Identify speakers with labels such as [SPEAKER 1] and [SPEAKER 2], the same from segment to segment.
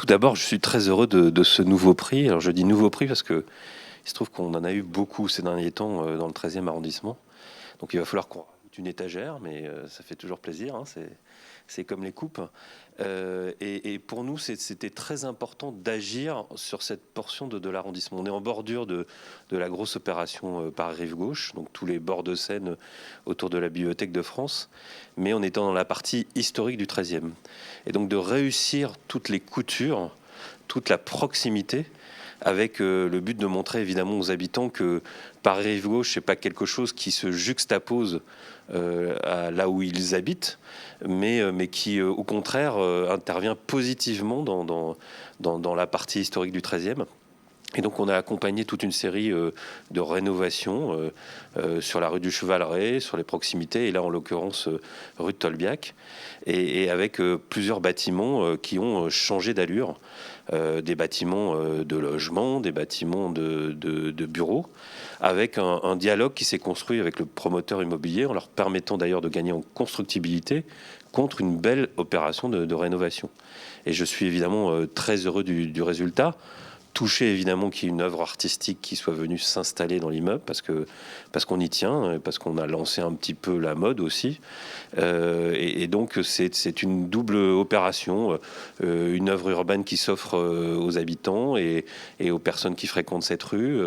[SPEAKER 1] d'abord, je suis très heureux de ce nouveau prix. Alors je dis nouveau prix parce que il se trouve qu'on en a eu beaucoup ces derniers temps dans le 13e arrondissement. Donc il va falloir qu'on rajoute une étagère, mais ça fait toujours plaisir, hein, c'est comme les coupes. Et pour nous, c'était très important d'agir sur cette portion de l'arrondissement. On est en bordure de la grosse opération par rive gauche, donc tous les bords de Seine autour de la Bibliothèque de France, mais on est dans la partie historique du 13e. Et donc de réussir toutes les coutures, toute la proximité, avec le but de montrer évidemment aux habitants que Paris-Rive-Gauche, c'est pas quelque chose qui se juxtapose à là où ils habitent, mais qui au contraire intervient positivement dans la partie historique du 13e. Et donc on a accompagné toute une série de rénovations sur la rue du Chevaleret, sur les proximités, et là en l'occurrence rue de Tolbiac, et avec plusieurs bâtiments qui ont changé d'allure, des bâtiments de logement, des bâtiments de bureaux, avec un dialogue qui s'est construit avec le promoteur immobilier, en leur permettant d'ailleurs de gagner en constructibilité contre une belle opération de rénovation. Et je suis évidemment très heureux du résultat. Touché évidemment qu'il y ait une œuvre artistique qui soit venue s'installer dans l'immeuble parce qu'on y tient, parce qu'on a lancé un petit peu la mode aussi. Et donc c'est une double opération, une œuvre urbaine qui s'offre aux habitants et aux personnes qui fréquentent cette rue,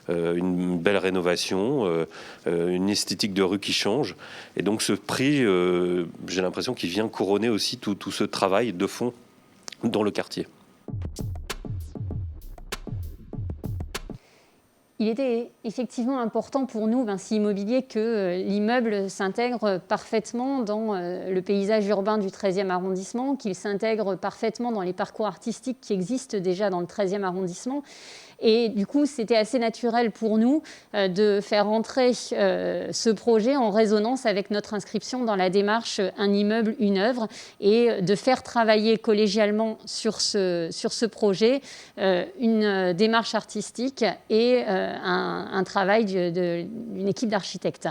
[SPEAKER 1] une belle rénovation, une esthétique de rue qui change. Et donc ce prix, j'ai l'impression qu'il vient couronner aussi tout ce travail de fond dans le quartier.
[SPEAKER 2] Il était effectivement important pour nous, Vinci Immobilier, que l'immeuble s'intègre parfaitement dans le paysage urbain du 13e arrondissement, qu'il s'intègre parfaitement dans les parcours artistiques qui existent déjà dans le 13e arrondissement. Et du coup, c'était assez naturel pour nous de faire entrer ce projet en résonance avec notre inscription dans la démarche Un immeuble, une œuvre, et de faire travailler collégialement sur ce projet une démarche artistique et un travail d'une équipe d'architectes.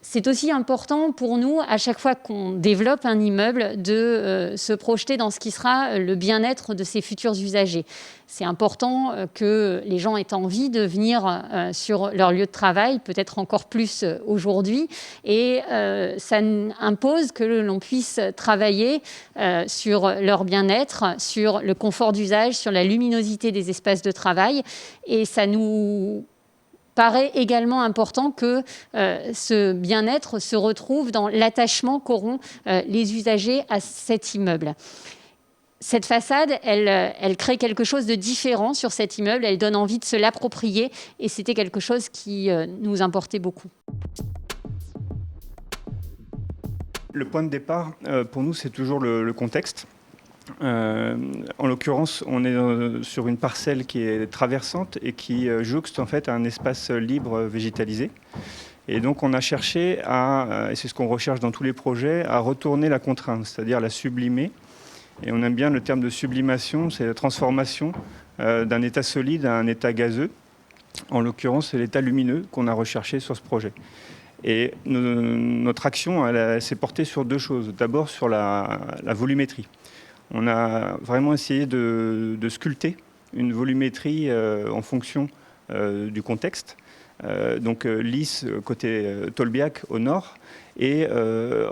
[SPEAKER 2] C'est aussi important pour nous, à chaque fois qu'on développe un immeuble, de se projeter dans ce qui sera le bien-être de ses futurs usagers. C'est important que les gens aient envie de venir sur leur lieu de travail, peut-être encore plus aujourd'hui. Et ça impose que l'on puisse travailler sur leur bien-être, sur le confort d'usage, sur la luminosité des espaces de travail. Et ça nous paraît également important que ce bien-être se retrouve dans l'attachement qu'auront les usagers à cet immeuble. Cette façade, elle crée quelque chose de différent sur cet immeuble, elle donne envie de se l'approprier et c'était quelque chose qui nous importait beaucoup.
[SPEAKER 3] Le point de départ, pour nous, c'est toujours le contexte. En l'occurrence, on est sur une parcelle qui est traversante et qui jouxte en fait un espace libre végétalisé. Et donc on a cherché et c'est ce qu'on recherche dans tous les projets, à retourner la contrainte, c'est-à-dire la sublimer. Et on aime bien le terme de sublimation, c'est la transformation d'un état solide à un état gazeux. En l'occurrence, c'est l'état lumineux qu'on a recherché sur ce projet. Et notre action, elle s'est portée sur deux choses. D'abord sur la volumétrie. On a vraiment essayé de sculpter une volumétrie en fonction du contexte. Donc lisse côté Tolbiac au nord et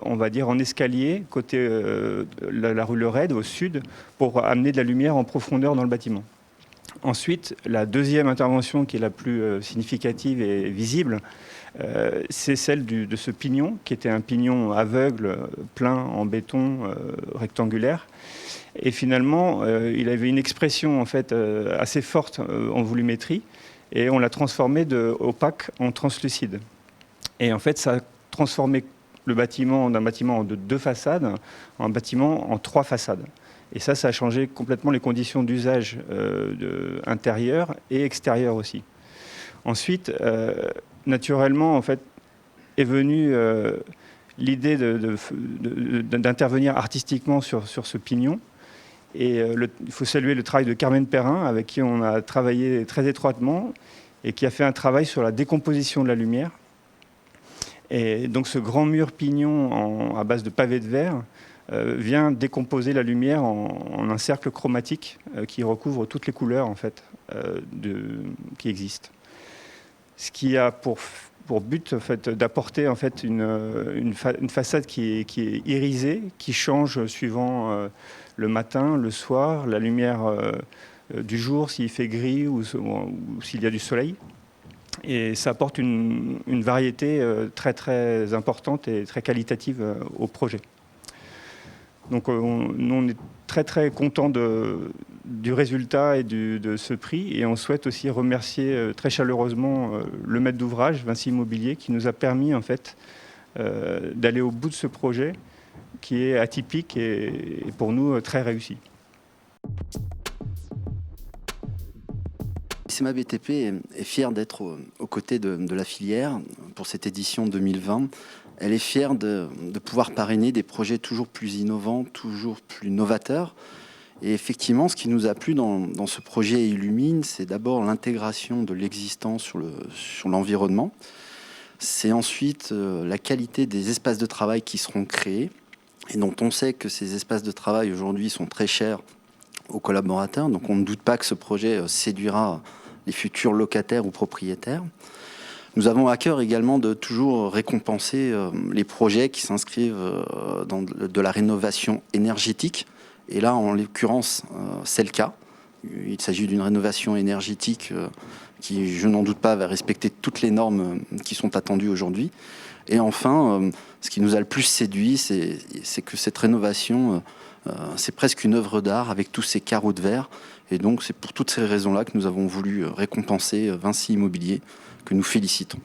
[SPEAKER 3] on va dire en escalier côté la rue Le Raid au sud pour amener de la lumière en profondeur dans le bâtiment. Ensuite, la deuxième intervention qui est la plus significative et visible, c'est celle de ce pignon qui était un pignon aveugle plein en béton rectangulaire. Et finalement, il avait une expression en fait assez forte en volumétrie et on l'a transformé de opaque en translucide. Et en fait, ça a transformé le bâtiment d'un bâtiment de 2 façades en un bâtiment en 3 façades. Et ça a changé complètement les conditions d'usage intérieur et extérieur aussi. Ensuite, naturellement, en fait, est venue l'idée d'intervenir artistiquement sur ce pignon. Et il faut saluer le travail de Carmen Perrin, avec qui on a travaillé très étroitement et qui a fait un travail sur la décomposition de la lumière. Et donc ce grand mur pignon à base de pavés de verre vient décomposer la lumière en un cercle chromatique qui recouvre toutes les couleurs en fait, qui existent. Ce qui a pour but en fait, d'apporter en fait, une façade qui est irisée, qui change suivant le matin, le soir, la lumière du jour, s'il fait gris ou s'il y a du soleil. Et ça apporte une variété très très importante et très qualitative au projet. Donc nous, on est très très contents du résultat et de ce prix, et on souhaite aussi remercier très chaleureusement le maître d'ouvrage, Vinci Immobilier, qui nous a permis en fait d'aller au bout de ce projet qui est atypique et pour nous très réussi.
[SPEAKER 4] SMA BTP est fière d'être aux côtés de la filière pour cette édition 2020. Elle est fière de pouvoir parrainer des projets toujours plus innovants, toujours plus novateurs. Et effectivement, ce qui nous a plu dans ce projet Illumine, c'est d'abord l'intégration de l'existant sur l'environnement. C'est ensuite la qualité des espaces de travail qui seront créés et dont on sait que ces espaces de travail aujourd'hui sont très chers aux collaborateurs. Donc on ne doute pas que ce projet séduira les futurs locataires ou propriétaires. Nous avons à cœur également de toujours récompenser les projets qui s'inscrivent dans de la rénovation énergétique. Et là, en l'occurrence, c'est le cas. Il s'agit d'une rénovation énergétique qui, je n'en doute pas, va respecter toutes les normes qui sont attendues aujourd'hui. Et enfin, ce qui nous a le plus séduit, c'est que cette rénovation, c'est presque une œuvre d'art avec tous ces carreaux de verre. Et donc, c'est pour toutes ces raisons-là que nous avons voulu récompenser Vinci Immobilier, que nous félicitons.